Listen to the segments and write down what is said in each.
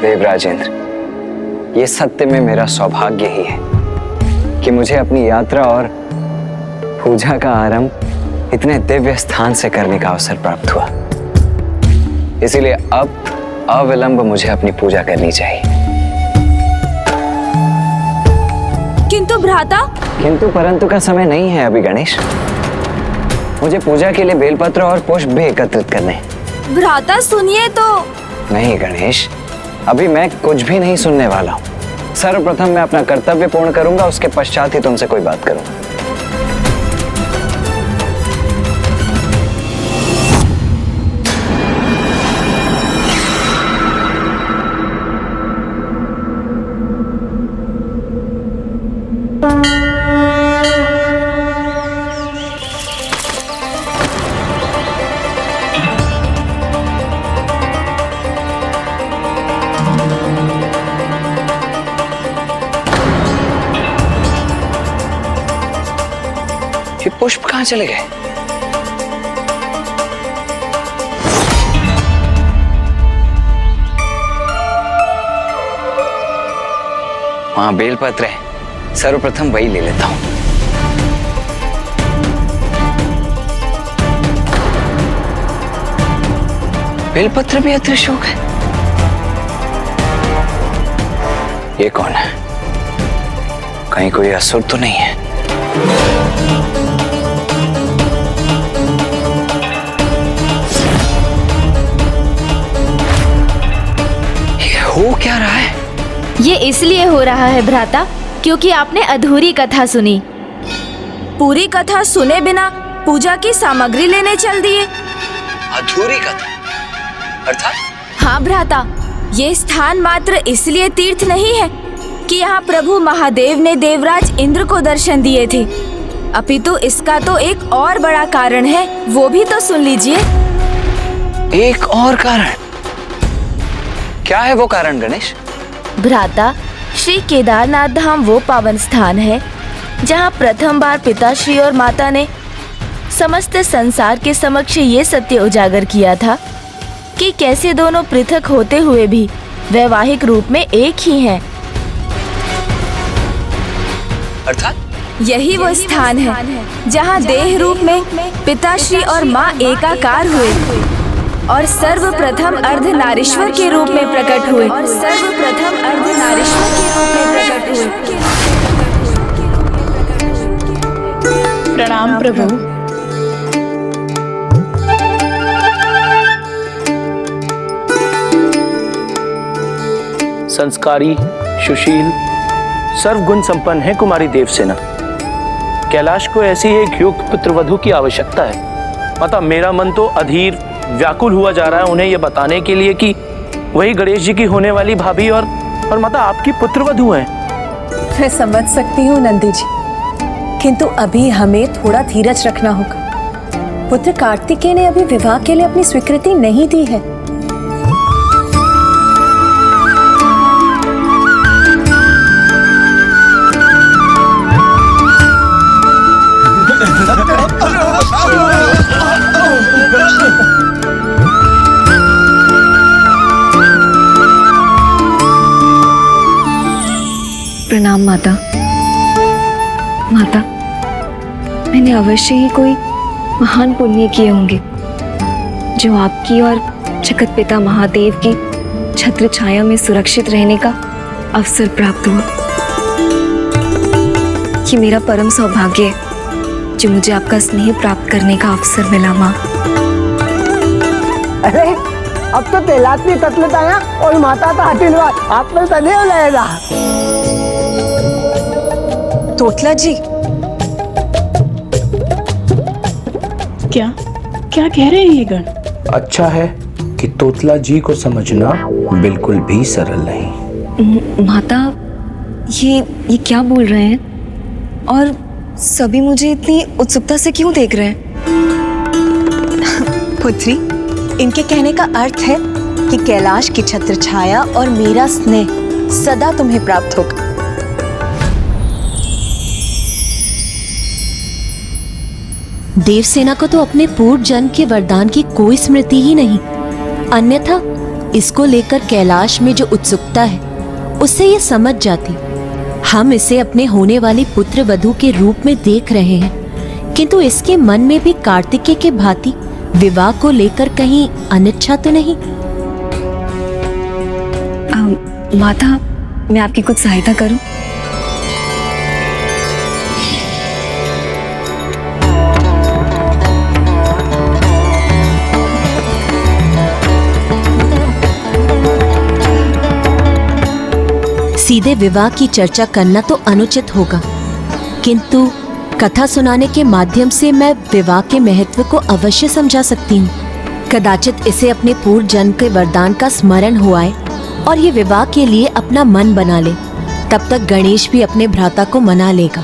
देवराजेंद्र, ये सत्य में मेरा सौभाग्य ही है कि मुझे अपनी यात्रा और पूजा का आरंभ इतने दिव्य स्थान से करने का अवसर प्राप्त हुआ। इसीलिए अब अविलंब मुझे अपनी पूजा करनी चाहिए। किंतु भ्राता, किंतु परंतु का समय नहीं है अभी गणेश। मुझे पूजा के लिए बेलपत्र और पुष्प भी एकत्रित करने। भ्राता सुनिए तो। नहीं गणेश, अभी मैं कुछ भी नहीं सुनने वाला हूँ। सर्वप्रथम मैं अपना कर्तव्य पूर्ण करूंगा, उसके पश्चात ही तुमसे कोई बात करूंगा। ये पुष्प कहाँ चले गए? वहां बेलपत्र है, सर्वप्रथम वही ले लेता हूं। बेलपत्र भी अदृश्य हो गए। ये कौन है? कहीं कोई असुर तो नहीं है? हो क्या रहा है? ये इसलिए हो रहा है भ्राता क्योंकि आपने अधूरी कथा सुनी। पूरी कथा सुने बिना पूजा की सामग्री लेने चल दिए। अधूरी कथा अर्थात? हाँ भ्राता, ये स्थान मात्र इसलिए तीर्थ नहीं है कि यहाँ प्रभु महादेव ने देवराज इंद्र को दर्शन दिए थे, अपितु इसका तो एक और बड़ा कारण है, वो भी तो सुन लीजिए। एक और कारण? क्या है वो कारण गणेश? भ्राता, श्री केदारनाथ धाम वो पावन स्थान है जहाँ प्रथम बार पिताश्री और माता ने समस्त संसार के समक्ष ये सत्य उजागर किया था कि कैसे दोनों पृथक होते हुए भी वैवाहिक रूप में एक ही हैं। अर्थात? यही वो स्थान है जहाँ देह रूप में पिताश्री और माँ एकाकार हुए और सर्वप्रथम अर्धनारीश्वर के रूप में प्रकट हुए। प्रणाम प्रभु। संस्कारी, सुशील, सर्वगुण संपन्न है कुमारी देवसेना। कैलाश को ऐसी एक योग्य पुत्रवधू की आवश्यकता है। माता, मेरा मन तो अधीर व्याकुल हुआ जा रहा है उन्हें यह बताने के लिए कि वही गणेश जी की होने वाली भाभी और माता आपकी पुत्रवधू हैं। मैं समझ सकती हूँ नंदी जी, किंतु अभी हमें थोड़ा धीरज रखना होगा। पुत्र कार्तिकेय ने अभी विवाह के लिए अपनी स्वीकृति नहीं दी है। प्रणाम माता। माता, मैंने अवश्य ही कोई महान पुण्य किए होंगे जो आपकी और जगत पिता महादेव की छत्र छाया में सुरक्षित रहने का अवसर प्राप्त हुआ। ये मेरा परम सौभाग्य है जो मुझे आपका स्नेह प्राप्त करने का अवसर मिला माँ। अरे अब तो तेलात्मी तत्लताया और माता का आशीर्वाद आप पर सदैव रहेगा। तोतला जी, क्या क्या कह रहे हैं ये गण? अच्छा है कि तोतला जी को समझना बिल्कुल भी सरल नहीं। माता, ये क्या बोल रहे हैं और सभी मुझे इतनी उत्सुकता से क्यों देख रहे हैं? पुत्री, इनके कहने का अर्थ है कि कैलाश की छत्र छाया और मेरा स्नेह सदा तुम्हें प्राप्त होगा। देवसेना को तो अपने पूर्व जन्म के वरदान की कोई स्मृति ही नहीं, अन्यथा इसको लेकर कैलाश में जो उत्सुकता है उससे ये समझ जाती। हम इसे अपने होने वाली पुत्र वधू के रूप में देख रहे हैं, किंतु इसके मन में भी कार्तिकेय के भांति विवाह को लेकर कहीं अनिच्छा तो नहीं? माता, मैं आपकी कुछ सहायता करूं? सीधे विवाह की चर्चा करना तो अनुचित होगा, किंतु कथा सुनाने के माध्यम से मैं विवाह के महत्व को अवश्य समझा सकती हूँ। कदाचित इसे अपने पूर्व जन्म के वरदान का स्मरण हुआए और ये विवाह के लिए अपना मन बना ले। तब तक गणेश भी अपने भ्राता को मना लेगा।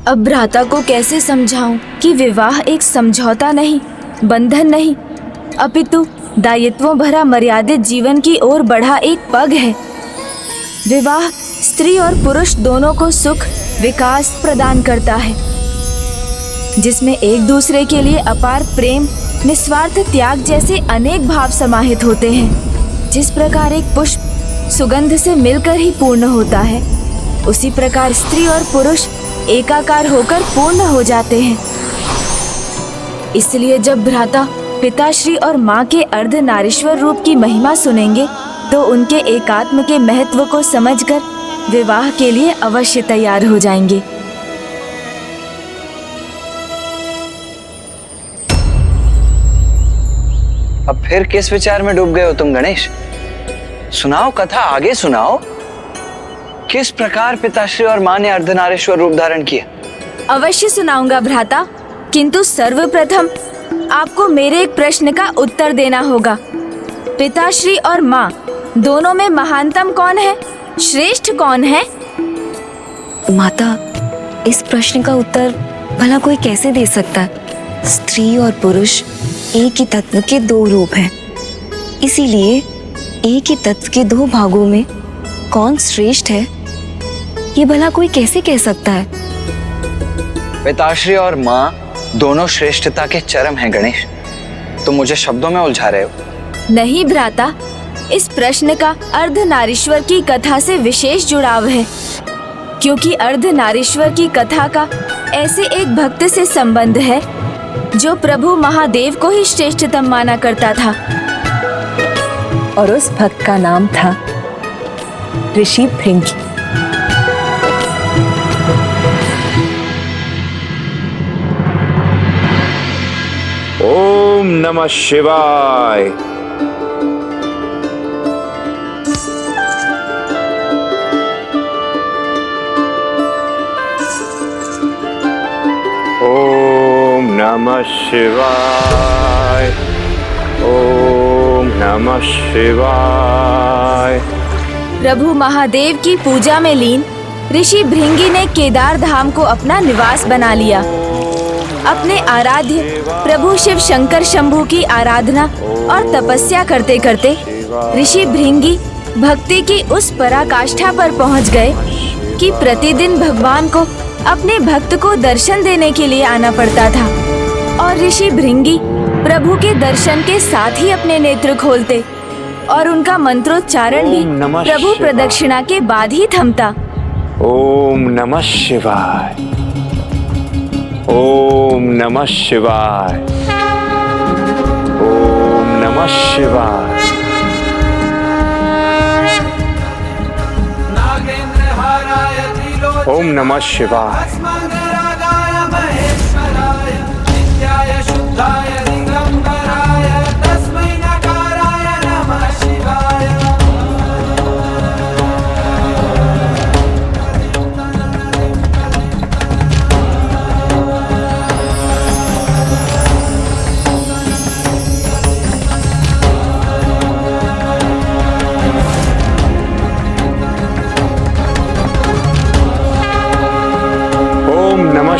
अब भ्राता को कैसे समझाऊं कि विवाह एक समझौता नहीं, बंधन नहीं, अपितु दायित्वों भरा मर्यादित जीवन की ओर बढ़ा एक पग है। विवाह स्त्री और पुरुष दोनों को सुख विकास प्रदान करता है, जिसमें एक दूसरे के लिए अपार प्रेम, निस्वार्थ त्याग जैसे अनेक भाव समाहित होते हैं। जिस प्रकार एक पुष्प सुगंध से मिलकर ही पूर्ण होता है, उसी प्रकार स्त्री और पुरुष एकाकार होकर पूर्ण हो जाते हैं। इसलिए जब भ्राता पिताश्री और माँ के अर्धनारीश्वर रूप की महिमा सुनेंगे तो उनके एकात्म के महत्व को समझकर विवाह के लिए अवश्य तैयार हो जाएंगे। अब फिर किस विचार में डूब गए हो तुम गणेश? सुनाओ कथा, आगे सुनाओ। किस प्रकार पिताश्री और माँ ने अर्धनारीश्वर रूप धारण किया? अवश्य सुनाऊंगा भ्राता, किंतु सर्वप्रथम आपको मेरे एक प्रश्न का उत्तर देना होगा। पिताश्री और माँ दोनों में महानतम कौन है, श्रेष्ठ कौन है? माता, इस प्रश्न का उत्तर भला कोई कैसे दे सकता है? स्त्री और पुरुष एक ही तत्व के दो रूप हैं। इसीलिए एक ही तत्व के दो भागों में कौन श्रेष्ठ है, ये भला कोई कैसे कह सकता है? पिताश्री और माँ दोनों श्रेष्ठता के चरम हैं गणेश। तुम मुझे शब्दों में उलझा रहे हो। नहीं भ्राता, इस प्रश्न का अर्धनारीश्वर की कथा से विशेष जुड़ाव है, क्योंकि अर्धनारीश्वर की कथा का ऐसे एक भक्त से संबंध है जो प्रभु महादेव को ही श्रेष्ठतम माना करता था। और उस भक्त का नाम था ऋषि भृंगी। ओम नमः शिवाय। ओम नमः शिवाय। ओम नमः शिवाय। प्रभु महादेव की पूजा में लीन ऋषि भृंगी ने केदार धाम को अपना निवास बना लिया। अपने आराध्य प्रभु शिव शंकर शंभू की आराधना और तपस्या करते करते ऋषि भृंगी भक्ति की उस पराकाष्ठा पर पहुंच गए कि प्रतिदिन भगवान को अपने भक्त को दर्शन देने के लिए आना पड़ता था। और ऋषि भृंगी प्रभु के दर्शन के साथ ही अपने नेत्र खोलते और उनका मंत्रोच्चारण भी प्रभु प्रदक्षिणा के बाद ही थमता। ओम नमः शिवाय। ओम नमः शिवाय। ओम नमः शिवाय। ओम नमः शिवाय।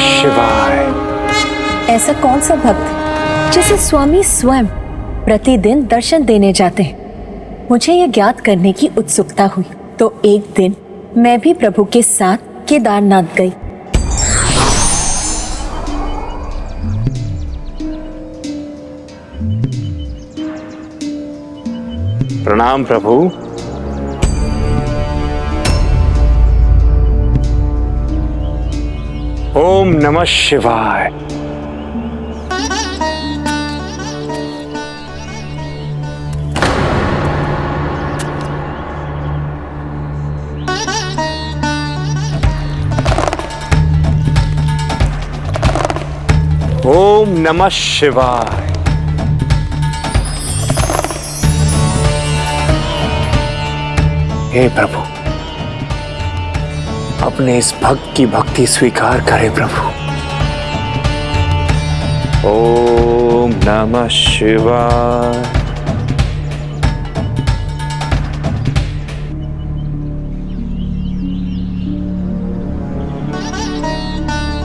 शिवाय। ऐसा कौन सा भक्त जिसे स्वामी स्वयं प्रतिदिन दर्शन देने जाते हैं? मुझे यह ज्ञात करने की उत्सुकता हुई तो एक दिन मैं भी प्रभु के साथ केदारनाथ गई। प्रणाम प्रभु। ओम नमः शिवाय। ओम नमः शिवाय। हे प्रभु, अपने इस भक्त की भक्ति स्वीकार करें प्रभु। ओम नमः शिवाय।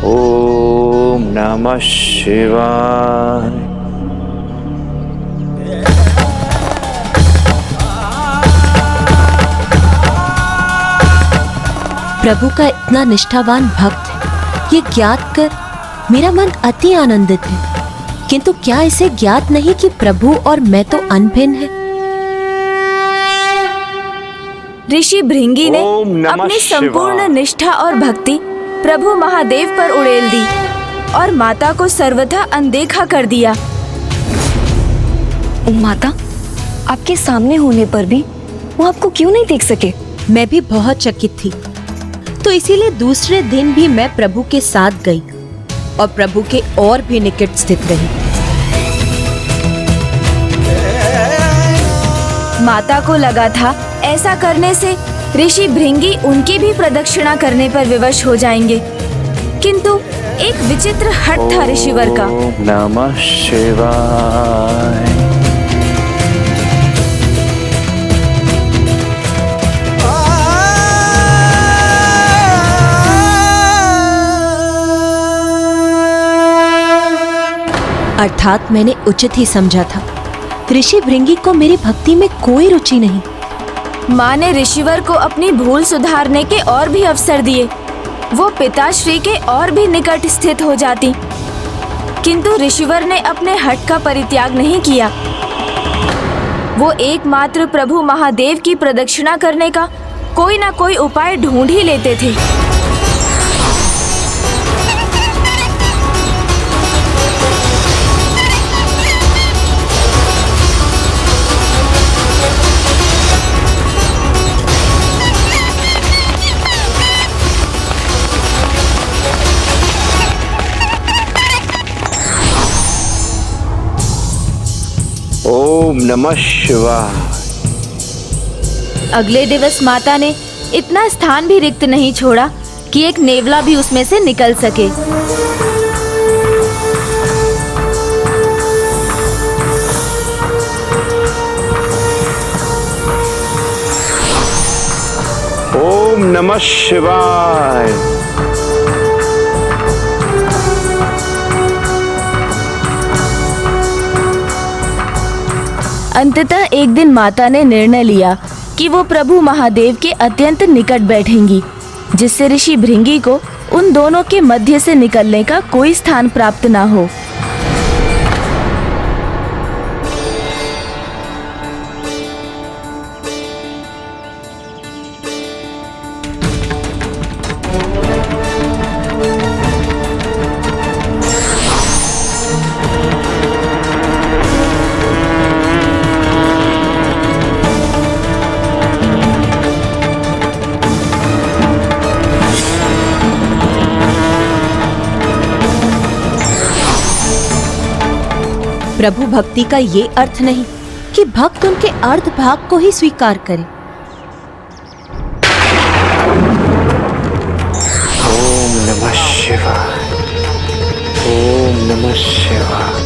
ओम नमः शिवाय। प्रभु का इतना निष्ठावान भक्त है, ये ज्ञात कर मेरा मन अति आनंदित है। किंतु क्या इसे ज्ञात नहीं कि प्रभु और मैं तो अनभिन्न है। ऋषि भृंगी ने ओम नमः अपनी संपूर्ण शिवाय। निष्ठा और भक्ति प्रभु महादेव पर उड़ेल दी और माता को सर्वथा अनदेखा कर दिया। माता, आपके सामने होने पर भी वो आपको क्यों नहीं देख सके? मैं भी बहुत चकित थी, तो इसीलिए दूसरे दिन भी मैं प्रभु के साथ गई और प्रभु के और भी निकट स्थित रही। माता को लगा था ऐसा करने से ऋषि भृंगी उनकी भी प्रदक्षिणा करने पर विवश हो जाएंगे, किंतु एक विचित्र हट था ऋषिवर का। ओम नमः शिवाय। अर्थात मैंने उचित ही समझा था। ऋषि भृंगी को मेरी भक्ति में कोई रुचि नहीं। माँ ने ऋषिवर को अपनी भूल सुधारने के और भी अवसर दिए, वो पिताश्री के और भी निकट स्थित हो जाती, किंतु ऋषिवर ने अपने हठ का परित्याग नहीं किया। वो एकमात्र प्रभु महादेव की प्रदक्षिणा करने का कोई ना कोई उपाय ढूंढ ही लेते थे। ओम नमः शिवाय। अगले दिवस माता ने इतना स्थान भी रिक्त नहीं छोड़ा कि एक नेवला भी उसमें से निकल सके। ओम नमः शिवाय। अंततः एक दिन माता ने निर्णय लिया कि वो प्रभु महादेव के अत्यंत निकट बैठेंगी, जिससे ऋषि भृंगी को उन दोनों के मध्य से निकलने का कोई स्थान प्राप्त ना हो। प्रभु भक्ति का ये अर्थ नहीं कि भक्त उनके अर्ध भाग को ही स्वीकार करे। ओम नमः शिवाय। ओम नमः शिवाय।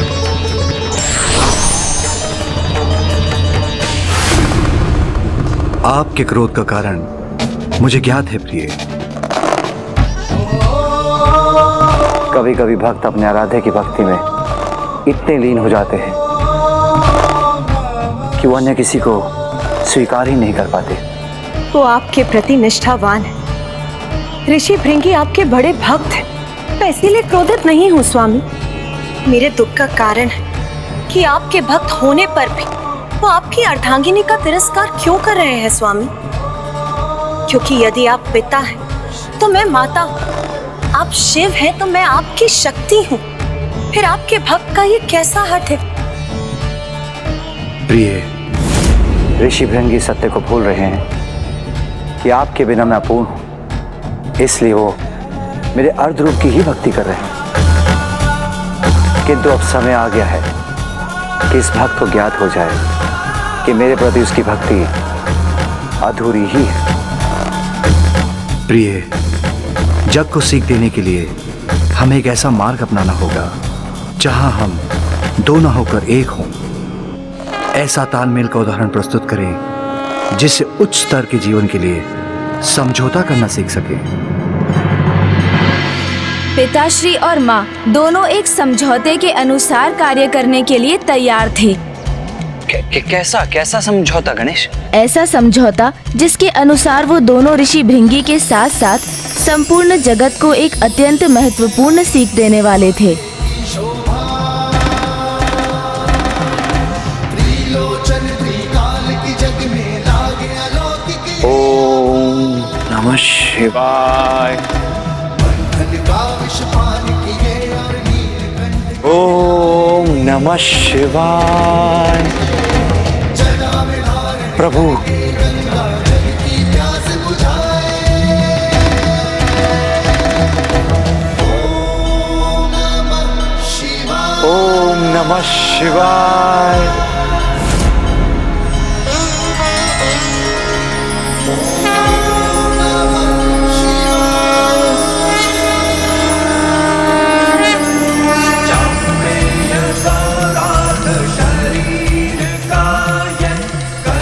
आपके क्रोध का कारण मुझे ज्ञात है प्रिय। कभी कभी भक्त अपने आराध्य की भक्ति में इतने लीन हो जाते हैं कि वो अन्य किसी को स्वीकार ही नहीं कर पाते। वो आपके प्रति निष्ठावान है। ऋषि भृंगी आपके बड़े भक्त हैं। मैं इसीलिए क्रोधित नहीं हूँ स्वामी। मेरे दुख का कारण है कि आपके भक्त होने पर भी वो आपकी अर्धांगिनी का तिरस्कार क्यों कर रहे हैं स्वामी? क्योंकि यदि आप पिता हैं तो मैं माता हूँ, आप शिव हैं तो मैं आपकी शक्ति हूँ। फिर आपके भक्त का ये कैसा हट है? प्रिय, ऋषि भृंगी सत्य को भूल रहे हैं कि आपके बिना मैं अपूर्ण हूं, इसलिए वो मेरे अर्ध रूप की ही भक्ति कर रहे हैं। किंतु अब समय आ गया है कि इस भक्त को ज्ञात हो जाए कि मेरे प्रति उसकी भक्ति अधूरी ही है। प्रिय, जग को सीख देने के लिए हमें एक ऐसा मार्ग अपनाना होगा जहां हम दोनों होकर एक हों। ऐसा तालमेल का उदाहरण प्रस्तुत करें जिससे उच्च स्तर के जीवन के लिए समझौता करना सीख सके। पिताश्री और माँ दोनों एक समझौते के अनुसार कार्य करने के लिए तैयार थे। कैसा समझौता गणेश? ऐसा समझौता जिसके अनुसार वो दोनों ऋषि भृंगी के साथ साथ संपूर्ण जगत को एक अत्यंत महत्वपूर्ण सीख देने वाले थे। ओम नमः शिवाय। ओम नमः शिवाय। प्रभु, ओम नमः शिवाय।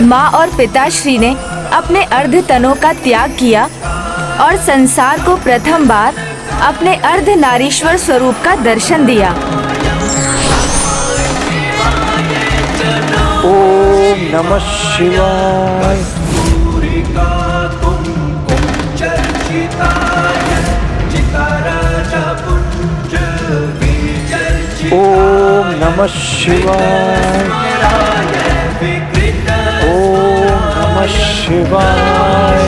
माँ और पिताश्री ने अपने अर्ध तनों का त्याग किया और संसार को प्रथम बार अपने अर्ध नारीश्वर स्वरूप का दर्शन दिया। ओम नमः शिवाय। ओम नमः शिवाय। ओम नमः शिवाय।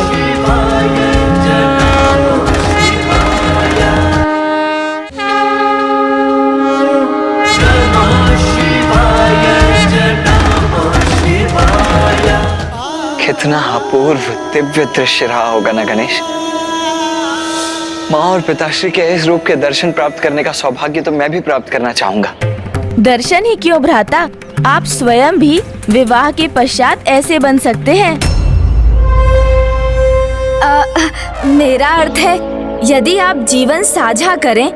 कितना अपूर्व दिव्य दृश्य रहा होगा ना गणेश। माँ और पिताश्री के इस रूप के दर्शन प्राप्त करने का सौभाग्य तो मैं भी प्राप्त करना चाहूंगा। दर्शन ही क्यों भ्राता, आप स्वयं भी विवाह के पश्चात ऐसे बन सकते हैं। मेरा अर्थ है, यदि आप जीवन साझा करें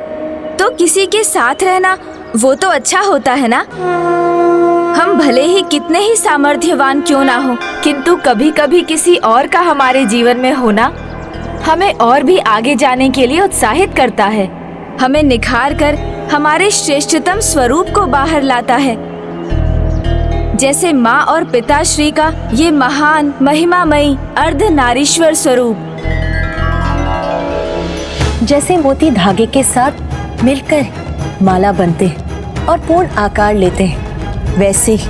तो किसी के साथ रहना वो तो अच्छा होता है ना। हम भले ही कितने ही सामर्थ्यवान क्यों ना हो, किंतु कभी कभी किसी और का हमारे जीवन में होना हमें और भी आगे जाने के लिए उत्साहित करता है, हमें निखार कर हमारे श्रेष्ठतम स्वरूप को बाहर लाता है। जैसे माँ और पिताश्री का ये महान महिमामयी अर्ध नारीश्वर स्वरूप। जैसे मोती धागे के साथ मिलकर माला बनते हैं और पूर्ण आकार लेते हैं, वैसे ही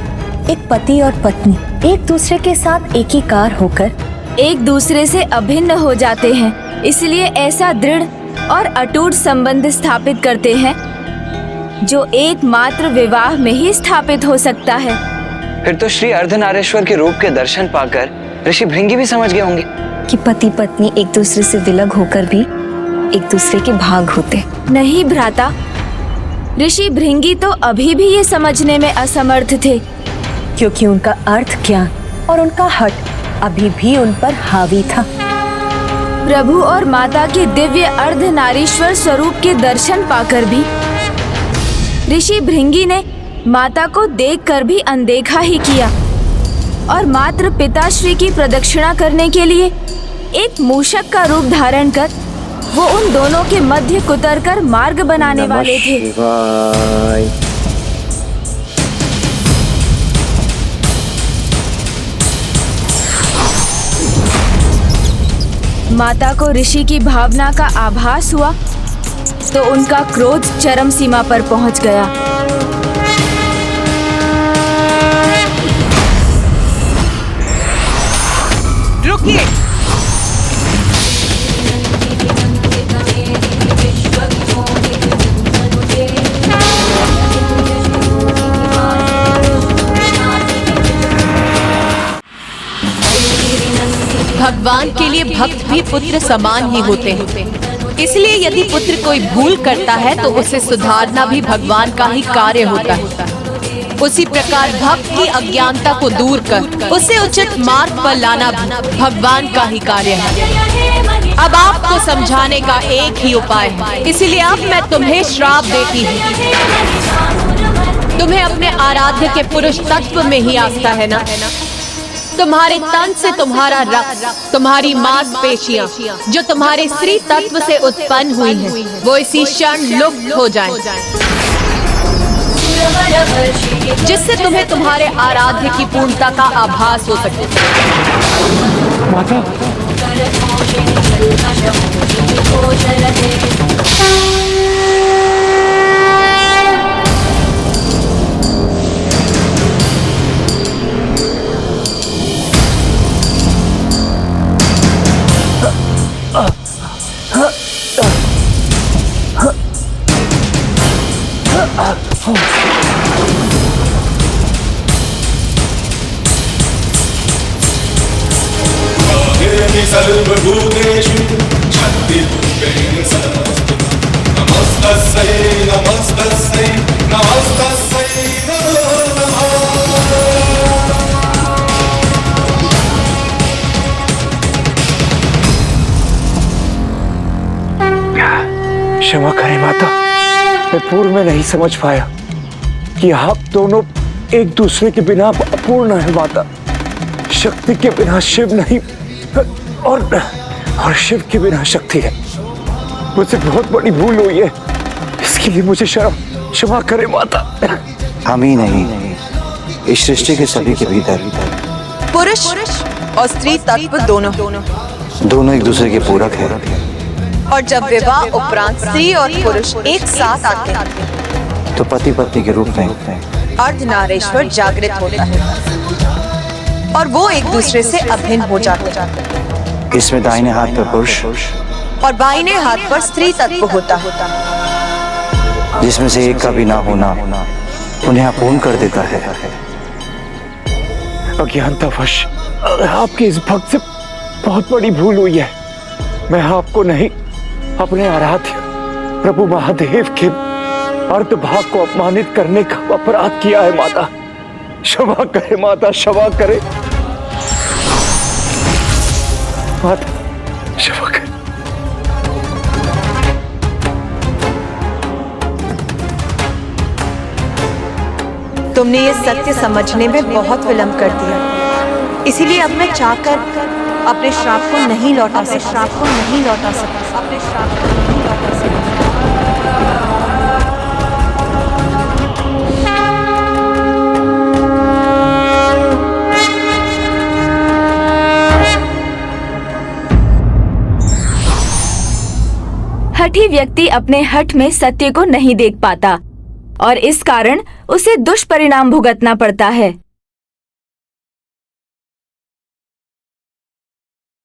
एक पति और पत्नी एक दूसरे के साथ एकीकार होकर एक दूसरे से अभिन्न हो जाते हैं। इसलिए ऐसा दृढ़ और अटूट संबंध स्थापित करते हैं जो एकमात्र विवाह में ही स्थापित हो सकता है। फिर तो श्री अर्धनारीश्वर के रूप के दर्शन पाकर ऋषि भृंगी भी समझ गए होंगे कि पति पत्नी एक दूसरे से विलग होकर भी एक दूसरे के भाग होते। नहीं भ्राता, ऋषि भृंगी तो अभी भी ये समझने में असमर्थ थे, क्योंकि उनका अर्थ ज्ञान और उनका हट अभी भी उन पर हावी था। प्रभु और माता के दिव्य अर्ध नारीश्वर स्वरूप के दर्शन पाकर भी ऋषि भृंगी ने माता को देखकर भी अनदेखा ही किया और मात्र पिताश्री की प्रदक्षिणा करने के लिए एक मूषक का रूप धारण कर वो उन दोनों के मध्य कुतरकर मार्ग बनाने वाले थे। शिवाय। माता को ऋषि की भावना का आभास हुआ तो उनका क्रोध चरम सीमा पर पहुंच गया। देखिए। भगवान के लिए भक्त भी पुत्र समान ही होते हैं। इसलिए यदि पुत्र कोई भूल करता है तो उसे सुधारना भी भगवान का ही कार्य होता है। उसी प्रकार भक्त की अज्ञानता को दूर कर उसे उचित मार्ग पर लाना भी भगवान का ही कार्य है। अब आपको समझाने का एक ही उपाय है, इसीलिए अब मैं तुम्हें श्राप देती हूँ। तुम्हें अपने आराध्य के पुरुष तत्व में ही आस्था है ना? तुम्हारे तन से तुम्हारा रक्त, तुम्हारी मांसपेशियां जो तुम्हारे स्त्री तत्व से उत्पन्न हुई हैं, वो इसी क्षण लुप्त हो जाएं, जिससे तुम्हें तुम्हारे आराध्य की पूर्णता का आभास हो सके। माता, सर्वभूतेषु शक्तिरूपेण संस्थिता। नमस्तस्यै नमस्तस्यै नमस्तस्यै नमो नमः। क्षमा करें माता, मैं पूर्व में नहीं समझ पाया कि आप दोनों एक दूसरे के बिना अपूर्ण है माता। शक्ति के बिना शिव नहीं और शिव के बिना शक्ति है। मुझसे बहुत बड़ी भूल हुई है, इसके लिए मुझे क्षमा करें माता। हम ही नहीं, इस सृष्टि के सभी के भीतर पुरुष और स्त्री तत्व दोनों एक दूसरे के पूरक है। और जब विवाह उपरांत स्त्री और पुरुष एक साथ आते हैं तो पति पत्नी के रूप में अर्धनारीश्वर जागृत होता है और वो एक दूसरे से अभिन्न हो जाते हैं। इसमें दाहिने हाथ पर पुरुष और बाईने हाथ पर स्त्री तत्व होता है, जिसमें से एक का भी ना होना उन्हें अपूर्ण कर देता है। अज्ञानतावश आपके इस भक्त से बहुत बड़ी भूल हुई है। मैं आपको नहीं, अपने आराध्य प्रभु महादेव के अर्धभाग को अपमानित करने का अपराध किया है माता। क्षमा करे माता, क्षमा करे माता, क्षमा करे। तुमने ये सत्य समझने में बहुत विलंब कर दिया, इसीलिए अब मैं चाहकर अपने श्राप को नहीं लौटा सकता। हठी व्यक्ति अपने हठ में सत्य को नहीं देख पाता और इस कारण उसे दुष्परिणाम भुगतना पड़ता है।